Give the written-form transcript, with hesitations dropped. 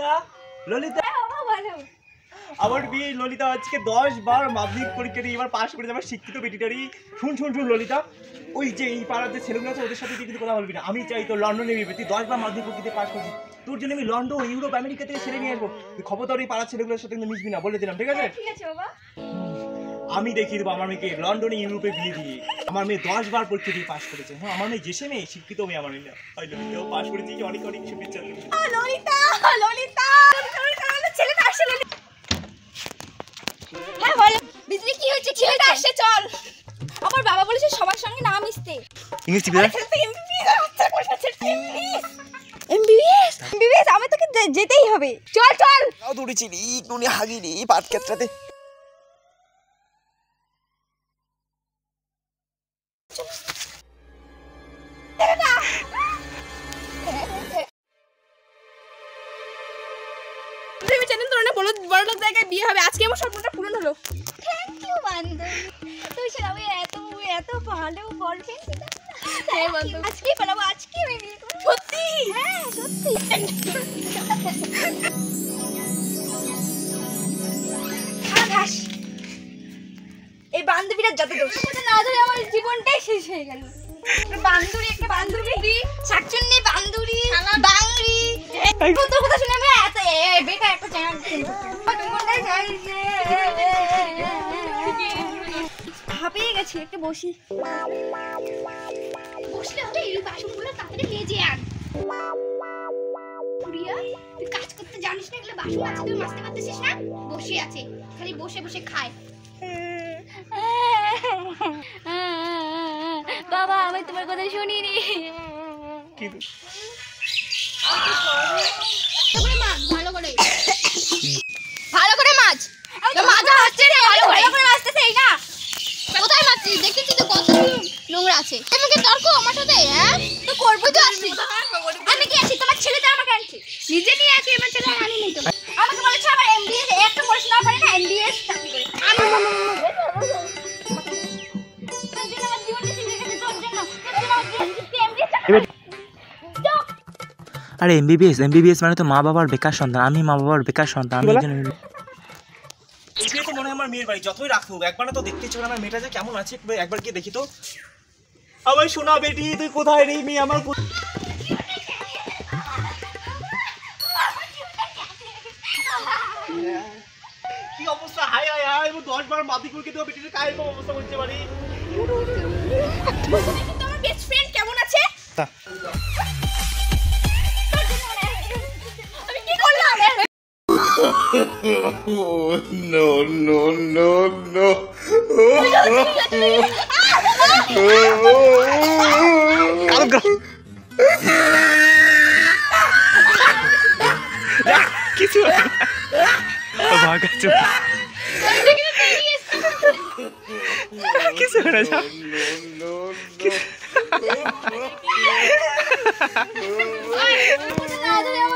ললিতা ললিতা আমার বিয়ে ললিতা আজকে 10 বার মাধ্যমিক পরীক্ষা দিয়ে এবার পাস করে যাবে শিক্ষিত বেটিটারি। শুন ললিতা, ওই যে এই পাড়ার যে ছেলেগুলো আছে ওদের সাথে কিন্তু কথা বলবি না। আমি চাই তো লন্ডনে নিবি, তুই 10 বার মাধ্যমিক পরীক্ষা পাস করছিস, তোর জন্য আমি লন্ডন ইউরোপ আমেরিকা থেকে ছেলে নিয়ে আসবো। তুই খবরদার এই পাড়ার ছেলেগুলোর সাথে কিন্তু মিশবি না, বলে দিলাম, ঠিক আছে? ঠিক আছে বাবা। আমি দেখিয়ে দেবো আমার মেয়েকে লন্ডনে ইউরোপে বিয়ে দিয়ে। আমার মেয়ে 10 বার পরীক্ষা দিয়ে পাস করেছে। হ্যাঁ, আমার মেয়ে যেসে মেয়ে শিক্ষিত মেয়ে আমার মেয়ে। ওই ললিতাও পাস করেছি, অনেক অনেক শুভেচ্ছা। ললিতা ললিতা ছেলেটা আসছে। হ্যাঁ বল বিজলি, কি হয়েছে? ছেলেটা আসছে, চল। আমার বাবা বলেছে সবার সঙ্গে না মিশতে। ইংলিশ দিবি না? এমবিবিএস এমবিবিএস আমি তোকে যেতেই হবে, চল চল। তাও দৌড়েছিলি টুনি হাগিনি পাট ক্ষেত্রতে। তুমি জানেন তোর না বড় লোক জায়গায় বিয়ে হবে, আজকে আমার স্বপ্নটা পূরণ হলো। থ্যাংক ইউ বান্ধবী, তুই আমি এত ভালো বয়ফ্রেন্ড ছিল। হ্যাঁ বান্ধবী, আজকে পালাবো, আজকে আমি বিয়ে করব। সত্যি? হ্যাঁ সত্যি। ঘাস এই বান্ধবীরা যত দোষ না ধরে আমার জীবনটাই শেষ হয়ে গেল। একটা বান্ধবী শাকচুন্নি বান্ধবী বাংলি তোর কথা শুনে আমি এত বেকার একটা চ্যানেল হাঁপিয়ে গেছি, একটু বসি। বসলে হবে, এই বাসনগুলো তাড়াতাড়ি মেজে আন। প্রিয়া, তুই কাজ করতে জানিস না, এগুলো বাসন আছে তুই মাজতে পারছিস না? বসে আছে, খালি বসে বসে খায়। বাবা আমি তোমার কথা শুনিনি। ভালো করে মাছ মাজা হচ্ছে রে, ভালো করে মাছতেছে। এই না কোথায় মাছছিস? দেখেছি তো কত নোংরা আছে। তোমাকে তর্ক আমার সাথে? হ্যাঁ তো করবো তো। আসি আমি কি আছি? তোমার ছেলেটা আমাকে আনছে, নিজে নিয়ে আসি। আমার ছেলে আনি নেই। তো আমাকে বলেছে আমার এমবিএস একটু পড়াশোনা করে না, এমবিএস চাকরি করে। আরে এমবিবিএস মানে তো মা বাবার বেকার সন্তান। আমি মা বাবার বেকার সন্তান। আমি এই তো মনে হয় আমার মেয়ের বাড়ি। যতই রাখুক একবার তো দেখতে চাই আমার মেয়েটা যে কেমন আছে, একবার গিয়ে দেখি তো। আমার সোনা বেটি, তুই কোথায় রে? মেয়ে আমার কি অবস্থা? হায় হায় হায়, 10 বার মাধ্যমিক পরীক্ষা দেওয়া বেটির কার এরকম অবস্থা করছে বাড়ি? তোমার বেস্ট ফ্রেন্ড কেমন আছে? আমি কি করলাম? No, no, no, no. কিছু ভাগা চুপ কিছু না যা No, no, no.